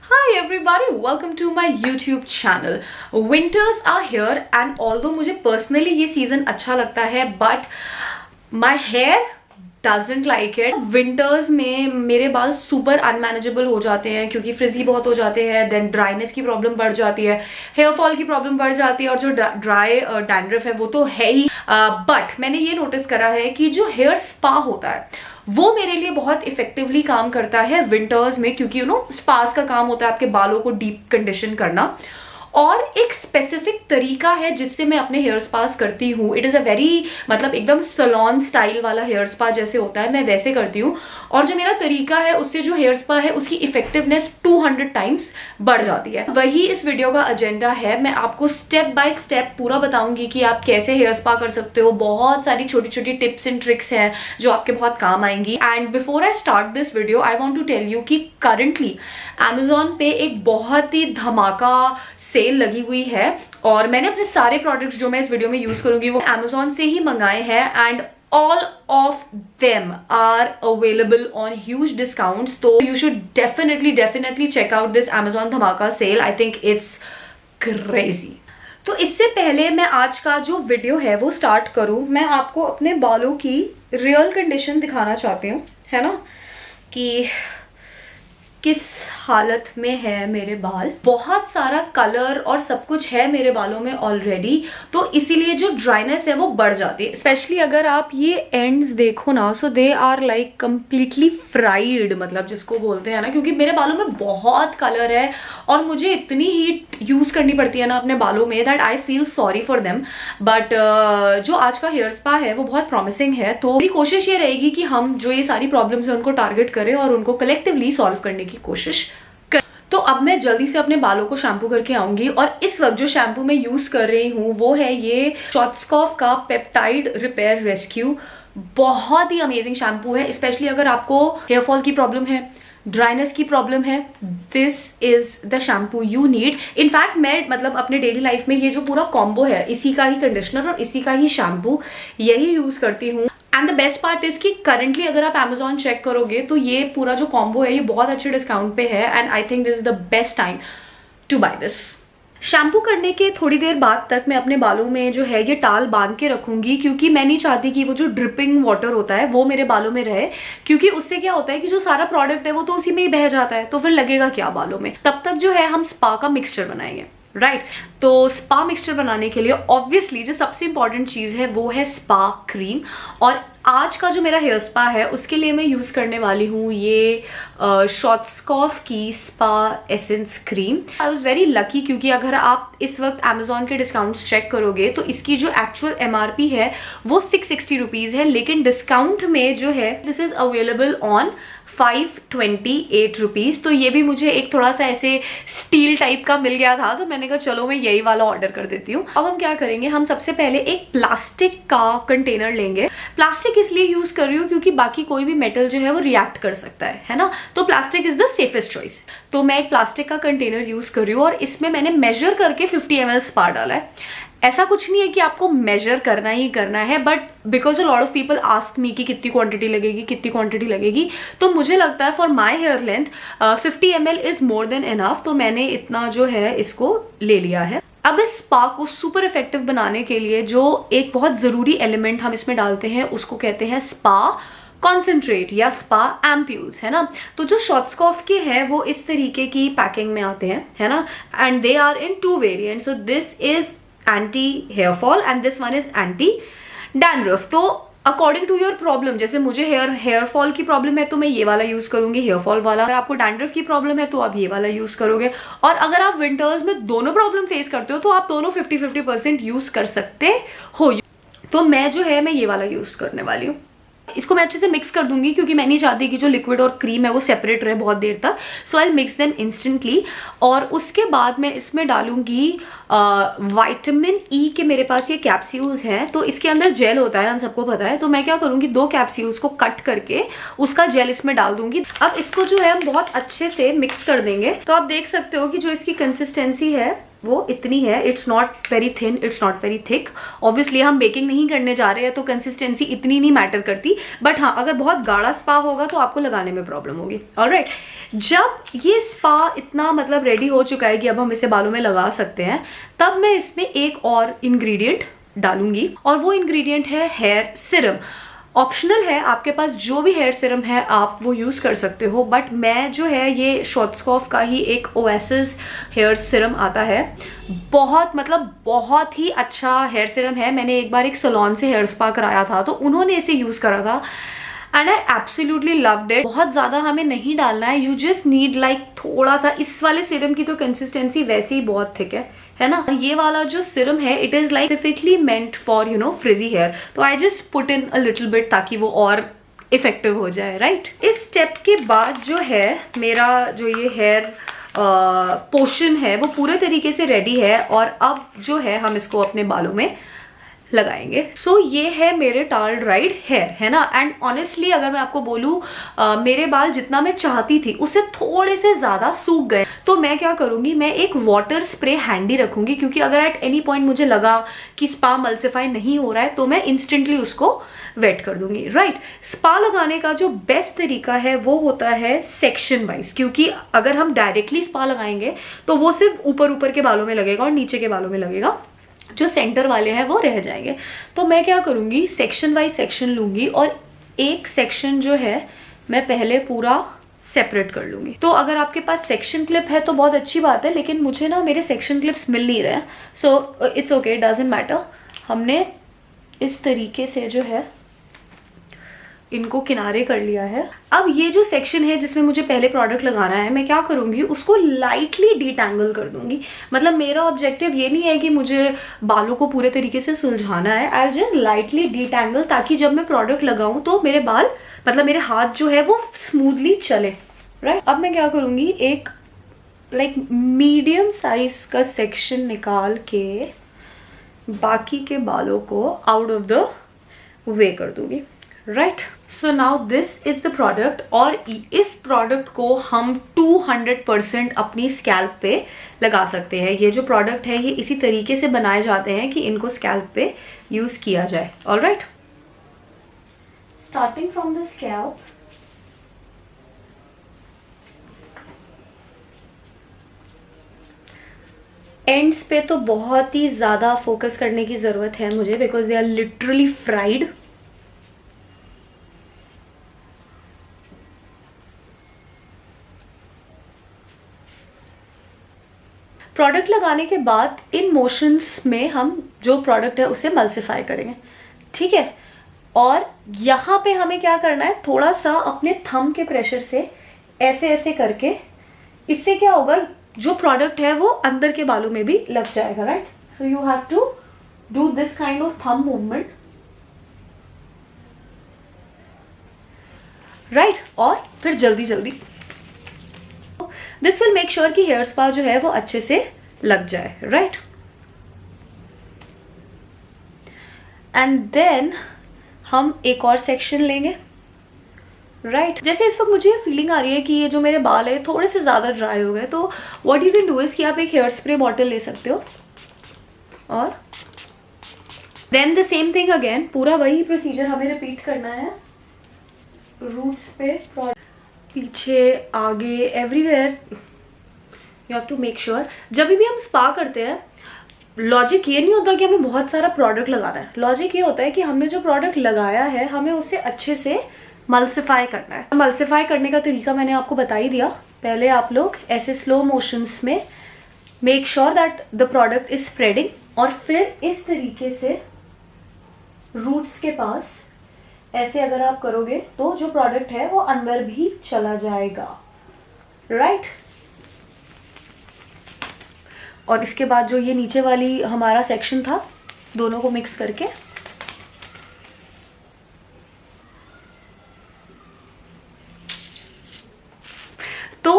Hi everybody, welcome to my YouTube channel. Winters are here and although मुझे personally ये season अच्छा लगता है but my hair doesn't like it. Winters में मेरे बाल super unmanageable हो जाते हैं क्योंकि फ्रिजली बहुत हो जाते हैं, then dryness की प्रॉब्लम बढ़ जाती है, हेयर फॉल की प्रॉब्लम बढ़ जाती है और जो ड्राई डैंड्रफ है वो तो है ही. बट मैंने ये नोटिस करा है कि जो हेयर स्पा होता है वो मेरे लिए बहुत इफेक्टिवली काम करता है विंटर्स में, क्योंकि स्पास का काम होता है आपके बालों को डीप कंडीशन करना. और एक स्पेसिफिक तरीका है जिससे मैं अपने हेयर स्पास करती हूँ. इट इज़ अ वेरी मतलब एकदम सलोन स्टाइल वाला हेयर स्पा जैसे होता है, मैं वैसे करती हूँ. और जो मेरा तरीका है उससे जो हेयर स्पा है उसकी इफेक्टिवनेस 200 टाइम्स बढ़ जाती है. वही इस वीडियो का एजेंडा है. मैं आपको स्टेप बाय स्टेप पूरा बताऊंगी कि आप कैसे हेयर स्पा कर सकते हो. बहुत सारी छोटी छोटी टिप्स एंड ट्रिक्स हैं जो आपके बहुत काम आएंगी. And before I start this video I want to tell you कि करंटली Amazon पे एक बहुत ही धमाका सेल लगी हुई है और मैंने अपने सारे प्रोडक्ट्स जो मैं इस वीडियो में यूज करूंगी वो Amazon से ही मंगाए हैं and all of them are available on huge discounts. So you should definitely check out this Amazon धमाका sale. I think it's crazy. तो इससे पहले मैं आज का जो वीडियो है वो स्टार्ट करूं, मैं आपको अपने बालों की रियल कंडीशन दिखाना चाहती हूँ, है ना, कि किस हालत में है मेरे बाल. बहुत सारा कलर और सब कुछ है मेरे बालों में ऑलरेडी, तो इसीलिए जो ड्राइनेस है वो बढ़ जाती है. स्पेशली अगर आप ये एंड्स देखो ना, so they are like completely fried, मतलब जिसको बोलते हैं ना, क्योंकि मेरे बालों में बहुत कलर है और मुझे इतनी हीट यूज करनी पड़ती है ना अपने बालों में that I feel sorry for them. But जो आज का हेयर स्पा है वो बहुत प्रॉमिसिंग है, तो मेरी कोशिश ये रहेगी कि हम जो ये सारी प्रॉब्लम्स है उनको टारगेट करें और उनको कलेक्टिवली सॉल्व करने की कोशिश. तो अब मैं जल्दी से अपने बालों को शैम्पू करके आऊंगी और इस वक्त जो शैम्पू मैं यूज कर रही हूँ वो है ये शॉर्ट्सकॉफ का पेप्टाइड रिपेयर रेस्क्यू. बहुत ही अमेजिंग शैम्पू है, स्पेशली अगर आपको हेयर फॉल की प्रॉब्लम है, ड्राइनेस की प्रॉब्लम है, this is the shampoo you need. In fact मैं मतलब अपने डेली लाइफ में ये जो पूरा कॉम्बो है, इसी का ही कंडीशनर और इसी का ही शैम्पू, यही यूज करती हूँ. And the best part is कि करंटली अगर आप Amazon चेक करोगे तो ये पूरा जो कॉम्बो है ये बहुत अच्छे डिस्काउंट पे है and I think this is the best time to buy this. Shampoo करने के थोड़ी देर बाद तक मैं अपने बालों में जो है ये टाल बांध के रखूंगी, क्योंकि मैं नहीं चाहती कि वो जो ड्रिपिंग वाटर होता है वो मेरे बालों में रहे, क्योंकि उससे क्या होता है कि जो सारा प्रोडक्ट है वो तो उसी में ही बह जाता है, तो फिर लगेगा क्या बालों में. तब तक जो है हम स्पा का मिक्सचर बनाएंगे, राइट. तो स्पा मिक्सचर बनाने के लिए ऑब्वियसली जो सबसे इंपॉर्टेंट चीज है वो है स्पा क्रीम. और आज का जो मेरा हेयर स्पा है उसके लिए मैं यूज करने वाली हूँ ये शॉर्ट्सकॉफ की spa essence cream. I was very lucky क्योंकि अगर आप इस वक्त Amazon के डिस्काउंट्स चेक करोगे तो इसकी जो एक्चुअल MRP है वो 660 रुपीज है, लेकिन डिस्काउंट में जो है this is available on 528 rupees. तो ये भी मुझे एक थोड़ा सा ऐसे स्टील टाइप का मिल गया था, तो मैंने कहा चलो मैं यही वाला ऑर्डर कर देती हूँ. अब हम क्या करेंगे, हम सबसे पहले एक प्लास्टिक का कंटेनर लेंगे. प्लास्टिक इसलिए यूज कर रही हूँ क्योंकि बाकी कोई भी मेटल जो है वो रिएक्ट कर सकता है ना, तो plastic is the safest choice. तो मैं एक प्लास्टिक का कंटेनर यूज कर रही हूँ और इसमें मैंने मेजर करके 50 ml स्पा डाला है. ऐसा कुछ नहीं है कि आपको मेजर करना ही करना है, but because a lot of people ask me कि कितनी क्वांटिटी लगेगी, तो मुझे लगता है for my hair length 50 ml is more than enough, तो मैंने इतना जो है इसको ले लिया है. अब इस स्पा को सुपर इफेक्टिव बनाने के लिए जो एक बहुत जरूरी एलिमेंट हम इसमें डालते हैं उसको कहते हैं स्पा कॉन्सेंट्रेट या स्पा एम्प्यूल्स, है ना. तो जो शॉर्ट्सकॉफ के हैं वो इस तरीके की पैकिंग में आते हैं, है ना, and they are in 2 variant. So this is anti hair fall and this one is anti dandruff. तो अकॉर्डिंग टू योर प्रॉब्लम, जैसे मुझे हेयर फॉल की प्रॉब्लम है तो मैं ये वाला यूज करूंगी, हेयर फॉल वाला. अगर आपको डैंड्रफ की प्रॉब्लम है तो आप ये वाला यूज करोगे. और अगर आप विंटर्स में दोनों प्रॉब्लम फेस करते हो तो आप दोनों 50-50% यूज कर सकते हो. तो मैं जो है मैं ये वाला यूज करने वाली हूँ. इसको मैं अच्छे से मिक्स कर दूंगी क्योंकि मैं नहीं चाहती कि जो लिक्विड और क्रीम है वो सेपरेट रहे बहुत देर तक. सो आई मिक्स देम इंस्टेंटली. और उसके बाद मैं इसमें डालूंगी विटामिन ई के मेरे पास ये कैप्सूल्स हैं, तो इसके अंदर जेल होता है, हम सबको पता है। तो मैं क्या करूंगी, 2 कैप्सूल्स को कट करके उसका जेल इसमें डाल दूंगी। अब इसको जो है हम बहुत अच्छे से मिक्स कर देंगे। तो आप देख सकते हो कि जो इसकी कंसिस्टेंसी है वो इतनी है। It's not very thin, it's not very thick. Obviously हम बेकिंग नहीं करने जा रहे हैं तो कंसिस्टेंसी इतनी नहीं मैटर करती, बट हाँ अगर बहुत गाढ़ा स्पा होगा तो आपको लगाने में प्रॉब्लम होगी। ऑलराइट, जब ये स्पा इतना मतलब रेडी हो चुका है कि अब हम इसे बालों में लगा सकते हैं, तब मैं इसमें एक और इंग्रेडिएंट डालूंगी, और वो इंग्रेडिएंट है हेयर सिरम। ऑप्शनल है, आपके पास जो भी हेयर सिरम है आप वो यूज कर सकते हो, बट मैं जो है ये शॉर्ट्सकॉफ का ही एक ओएसिस हेयर सिरम आता है। बहुत मतलब बहुत ही अच्छा हेयर सिरम है। मैंने एक बार एक सैलून से हेयर स्पा कराया था तो उन्होंने इसे यूज करा था and I absolutely loved it. बहुत ज्यादा हमें नहीं डालना है, यू जस्ट नीड लाइक थोड़ा सा। इस वाले सिरम की तो कंसिस्टेंसी वैसे ही बहुत थिक है ना। ये वाला जो सिरम है it is like specifically meant for you know frizzy hair, तो I just put in a little bit ताकि वो और इफेक्टिव हो जाए, राइट। इस स्टेप के बाद जो है मेरा जो ये हेयर पोर्शन है वो पूरे तरीके से रेडी है, और अब जो है हम इसको अपने बालों में लगाएंगे। सो ये है मेरे टाल ड्राइड हेयर, है ना। एंड ऑनेस्टली अगर मैं आपको बोलूं, मेरे बाल जितना मैं चाहती थी उससे थोड़े से ज्यादा सूख गए। तो मैं क्या करूंगी, मैं एक वाटर स्प्रे हैंडी रखूंगी, क्योंकि अगर एट एनी पॉइंट मुझे लगा कि स्पा मल्सिफाई नहीं हो रहा है तो मैं इंस्टेंटली उसको वेट कर दूंगी, राइट। स्पा लगाने का जो बेस्ट तरीका है वो होता है सेक्शन वाइज, क्योंकि अगर हम डायरेक्टली स्पा लगाएंगे तो वो सिर्फ ऊपर ऊपर के बालों में लगेगा और नीचे के बालों में लगेगा, जो सेंटर वाले हैं वो रह जाएंगे। तो मैं क्या करूंगी, सेक्शन बाय सेक्शन लूंगी, और एक सेक्शन जो है मैं पहले पूरा सेपरेट कर लूंगी। तो अगर आपके पास सेक्शन क्लिप है तो बहुत अच्छी बात है, लेकिन मुझे ना मेरे सेक्शन क्लिप्स मिल नहीं रहे हैं, so it's okay, doesn't matter. हमने इस तरीके से जो है इनको किनारे कर लिया है। अब ये जो सेक्शन है जिसमें मुझे पहले प्रोडक्ट लगाना है, मैं क्या करूंगी, उसको लाइटली डिटैंगल कर दूंगी। मतलब मेरा ऑब्जेक्टिव ये नहीं है कि मुझे बालों को पूरे तरीके से सुलझाना है, आई जस्ट लाइटली डिटैंगल, ताकि जब मैं प्रोडक्ट लगाऊं तो मेरे बाल मतलब मेरे हाथ जो है वो स्मूथली चले, राइट। अब मैं क्या करूंगी, एक लाइक मीडियम साइज का सेक्शन निकाल के बाकी के बालों को आउट ऑफ द वे कर दूंगी, right. So now this is the product, और इस प्रोडक्ट को हम 200% अपनी स्कैल्प पे लगा सकते हैं। ये जो प्रोडक्ट है ये इसी तरीके से बनाए जाते हैं कि इनको स्कैल्प पे यूज किया जाए, alright. Starting from the scalp, ends पे तो बहुत ही ज्यादा फोकस करने की जरूरत है मुझे, because they are literally fried. Product लगाने के बाद इन मोशंस में हम जो प्रोडक्ट है उसे मल्सिफाई करेंगे, ठीक है। और यहाँ पे हमें क्या करना है, थोड़ा सा अपने थंब के प्रेशर से ऐसे ऐसे करके, इससे क्या होगा, जो प्रोडक्ट है वो अंदर के बालों में भी लग जाएगा, right. So you have to do this kind of thumb movement, right. और फिर जल्दी जल्दी दिस विल मेक श्योर कि हेयर स्पा जो है वो अच्छे से लग जाए, राइट। एंड देन हम एक और सेक्शन लेंगे, राइट। जैसे इस वक्त मुझे ये फीलिंग आ रही है कि ये जो मेरे बाल है थोड़े से ज्यादा ड्राई हो गए, तो what you can do is कि आप एक हेयर स्प्रे बॉटल ले सकते हो, और then the same thing again, पूरा वही प्रोसीजर हमें रिपीट करना है। रूट्स पे, पीछे, आगे, everywhere you have to make sure. जब भी हम स्पा करते हैं, लॉजिक ये नहीं होता कि हमें बहुत सारा प्रोडक्ट लगाना है। लॉजिक ये होता है कि हमने जो प्रोडक्ट लगाया है हमें उसे अच्छे से मल्सिफाई करना है। मल्सिफाई करने का तरीका मैंने आपको बता ही दिया। पहले आप लोग ऐसे स्लो मोशंस में make sure that the product is spreading, और फिर इस तरीके से रूट्स के पास ऐसे अगर आप करोगे तो जो प्रोडक्ट है वो अंदर भी चला जाएगा, राइट। और इसके बाद जो ये नीचे वाली हमारा सेक्शन था, दोनों को मिक्स करके तो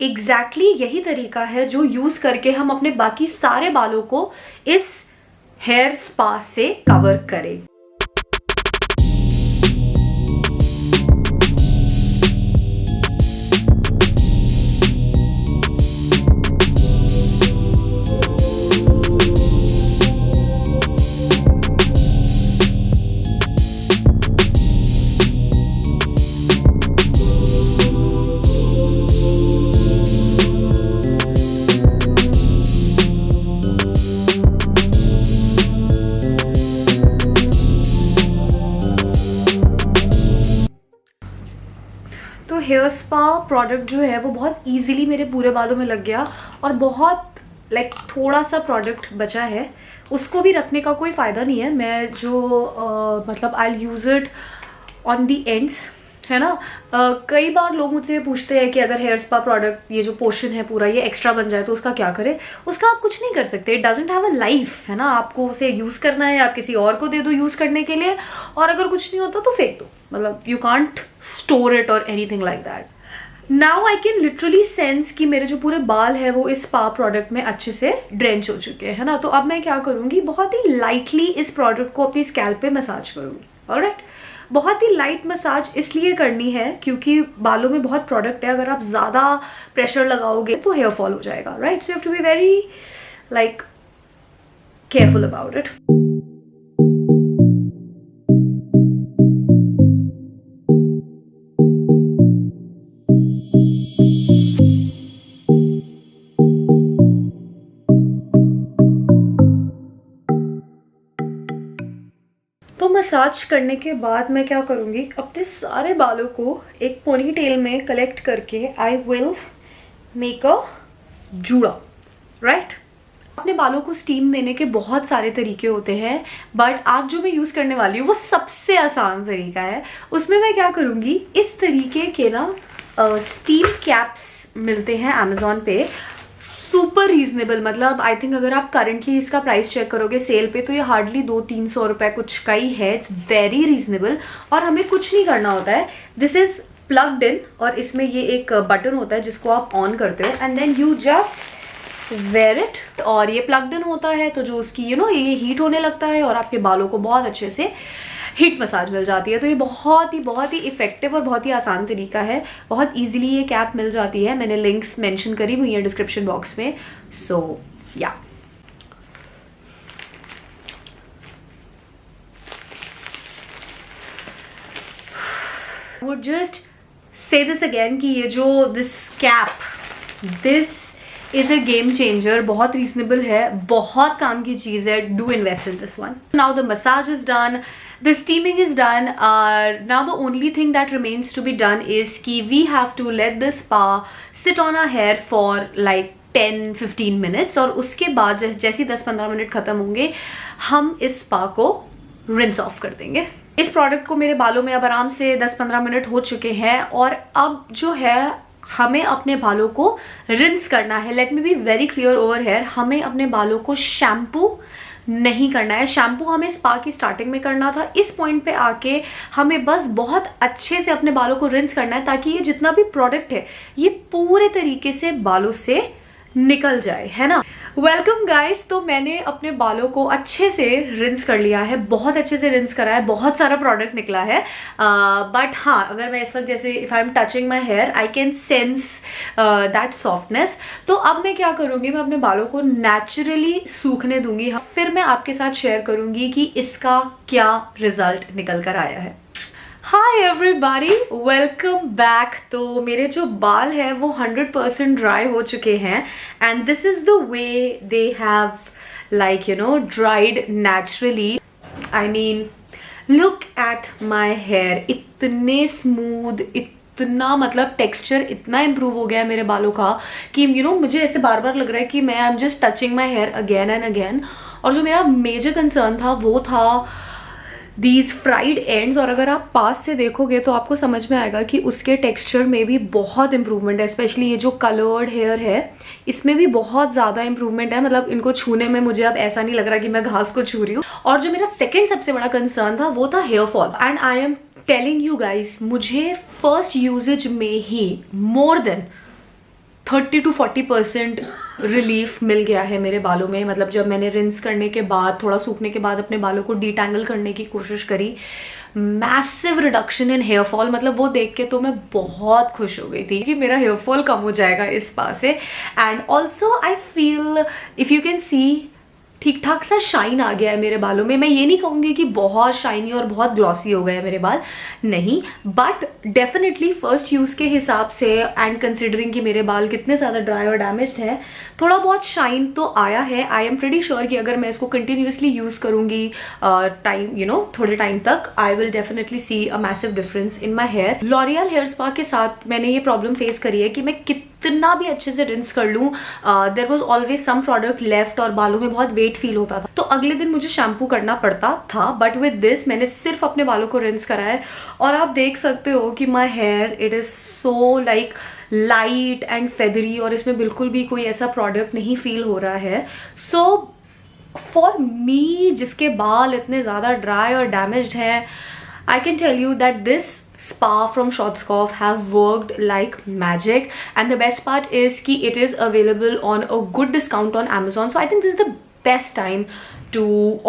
एग्जैक्टली यही तरीका है जो यूज करके हम अपने बाकी सारे बालों को इस हेयर स्पा से कवर करें। तो हेयर स्पा प्रोडक्ट जो है वो बहुत इजीली मेरे पूरे बालों में लग गया और बहुत थोड़ा सा प्रोडक्ट बचा है, उसको भी रखने का कोई फ़ायदा नहीं है। मैं जो मतलब I use it on the ends, है ना। कई बार लोग मुझसे पूछते हैं कि अगर हेयर स्पा प्रोडक्ट ये जो पोर्शन है पूरा ये एक्स्ट्रा बन जाए तो उसका क्या करें। उसका आप कुछ नहीं कर सकते, it doesn't have a life, है ना। आपको उसे यूज़ करना है, आप किसी और को दे दो यूज़ करने के लिए, और अगर कुछ नहीं होता तो फेंक दो। मतलब यू कांट स्टोर इट और anything like that. Now I can literally sense कि मेरे जो पूरे बाल है वो इस स्पा प्रोडक्ट में अच्छे से ड्रेंच हो चुके हैं, है ना। तो अब मैं क्या करूँगी, बहुत ही लाइटली इस प्रोडक्ट को अपनी स्कैल्प पे मसाज करूँगी। ऑलराइट, बहुत ही लाइट मसाज इसलिए करनी है क्योंकि बालों में बहुत प्रोडक्ट है, अगर आप ज़्यादा प्रेशर लगाओगे तो हेयर फॉल हो जाएगा, right. So you have to be very careful about it. तो मसाज करने के बाद मैं क्या करूँगी, अपने सारे बालों को एक पोनी टेल में कलेक्ट करके आई विल मेक अ जूड़ा, राइट। अपने बालों को स्टीम देने के बहुत सारे तरीके होते हैं, बट आज जो मैं यूज़ करने वाली हूँ वो सबसे आसान तरीका है। उसमें मैं क्या करूँगी, इस तरीके के ना स्टीम कैप्स मिलते हैं अमेज़ॉन पे, सुपर रीजनेबल। मतलब आई थिंक अगर आप करेंटली इसका प्राइस चेक करोगे सेल पे तो ये हार्डली 200-300 रुपये कुछ का ही है। इट्स वेरी रीजनेबल और हमें कुछ नहीं करना होता है। दिस इज प्लग्ड इन और इसमें ये एक बटन होता है जिसको आप ऑन करते हो and then you just wear it, और ये प्लग्ड इन होता है तो जो उसकी ये हीट होने लगता है और आपके बालों को बहुत अच्छे से हीट मसाज मिल जाती है। तो ये बहुत ही इफेक्टिव और बहुत ही आसान तरीका है। बहुत इजीली ये कैप मिल जाती है, मैंने लिंक्स मेंशन करी हुई है डिस्क्रिप्शन बॉक्स में। सो या would just say this again कि ये जो this cap, this is a game changer. बहुत रीजनेबल है, बहुत काम की चीज है। Do invest in this one. Now the massage is done, the steaming is done. Now the only thing that remains to be done is कि we have to let the spa sit on our hair for like 10-15 minutes, और उसके बाद जैसे 10-15 minute खत्म होंगे हम इस spa को रिंस ऑफ कर देंगे। इस प्रोडक्ट को मेरे बालों में अब आराम से 10-15 मिनट हो चुके हैं और अब जो है हमें अपने बालों को रिंस करना है। Let me be very clear over here, हमें अपने बालों को शैम्पू नहीं करना है। शैम्पू हमें स्पा की स्टार्टिंग में करना था। इस पॉइंट पे आके हमें बस बहुत अच्छे से अपने बालों को रिंस करना है ताकि ये जितना भी प्रोडक्ट है ये पूरे तरीके से बालों से निकल जाए, है ना। वेलकम गाइस, तो मैंने अपने बालों को अच्छे से रिंस कर लिया है, बहुत अच्छे से रिंस करा है, बहुत सारा प्रोडक्ट निकला है। बट हाँ, अगर मैं इस वक्त जैसे if I am touching my here I can sense that softness. तो अब मैं क्या करूँगी, मैं अपने बालों को नेचुरली सूखने दूंगी, फिर मैं आपके साथ शेयर करूँगी कि इसका क्या रिजल्ट निकल कर आया है। Hi everybody, welcome back. तो मेरे जो बाल है वो 100% ड्राई हो चुके हैं and this is the way they have dried naturally. I mean look at my hair, इतने स्मूथ, इतना मतलब टेक्सचर इतना इम्प्रूव हो गया है मेरे बालों का कि मुझे ऐसे बार बार लग रहा है कि मैं I am just touching my here again and again. और जो मेरा मेजर कंसर्न था वो था दीज फ्राइड एंड्स, और अगर आप पास से देखोगे तो आपको समझ में आएगा कि उसके टेक्सचर में भी बहुत इंप्रूवमेंट है। स्पेशली ये जो कलर्ड हेयर है इसमें भी बहुत ज़्यादा इंप्रूवमेंट है। मतलब इनको छूने में मुझे अब ऐसा नहीं लग रहा कि मैं घास को छू रही हूँ। और जो मेरा सेकंड सबसे बड़ा कंसर्न था वो था hair fall, and I am telling you guys, मुझे फर्स्ट यूजेज में ही मोर देन 30-40% रिलीफ मिल गया है मेरे बालों में। मतलब जब मैंने रिंस करने के बाद, थोड़ा सूखने के बाद अपने बालों को डिटैंगल करने की कोशिश करी, massive reduction in hair fall. मतलब वो देख के तो मैं बहुत खुश हो गई थी कि मेरा हेयर फॉल कम हो जाएगा इस स्पा से। And also I feel, if you can see, ठीक ठाक सा शाइन आ गया है मेरे बालों में। मैं ये नहीं कहूँगी कि बहुत शाइनी और बहुत ग्लॉसी हो गए हैं मेरे बाल, नहीं, बट डेफिनेटली फर्स्ट यूज़ के हिसाब से एंड कंसिडरिंग कि मेरे बाल कितने ज़्यादा ड्राई और डैमेज्ड हैं, थोड़ा बहुत शाइन तो आया है। आई एम प्रीटी श्योर कि अगर मैं इसको कंटिन्यूसली यूज़ करूँगी थोड़े टाइम तक, I will definitely see a massive difference in my hair. L'Oreal hair spa के साथ मैंने ये प्रॉब्लम फेस करी है कि मैं कितना भी अच्छे से रिंस कर लूँ, there was always some product left और बालों में बहुत वेट फील होता था, तो अगले दिन मुझे शैम्पू करना पड़ता था। बट विद दिस मैंने सिर्फ अपने बालों को रिंस करा है और आप देख सकते हो कि my hair, it is so like light and feathery, और इसमें बिल्कुल भी कोई ऐसा प्रोडक्ट नहीं फील हो रहा है। सो फॉर मी, जिसके बाल इतने ज़्यादा ड्राई और डैमेज्ड हैं, I can tell you that this spa from Schwarzkopf have worked like magic, and the best part is कि it is available on a good discount on Amazon, so I think this is the best time to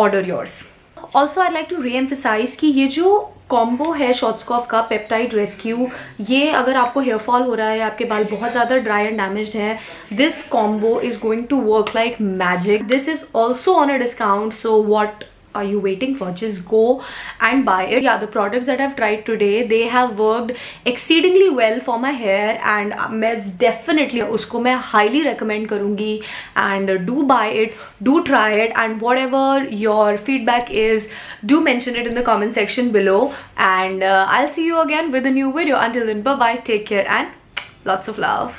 order yours. Also I'd like to re-emphasize कि ये जो combo है Schwarzkopf का peptide rescue, ये अगर आपको hair fall हो रहा है, आपके बाल बहुत ज़्यादा ड्राई एंड डैमेज्ड है, this combo is going to work like magic. This is also on a discount, so what are you waiting for? Just go and buy it. Yeah, the products that I've tried today, they have worked exceedingly well for my hair, and मैं definitely उसको मैं highly recommend करूँगी, and do buy it, do try it, and whatever your feedback is, do mention it in the comment section below, and I'll see you again with a new video. Until then, bye bye, take care, and lots of love.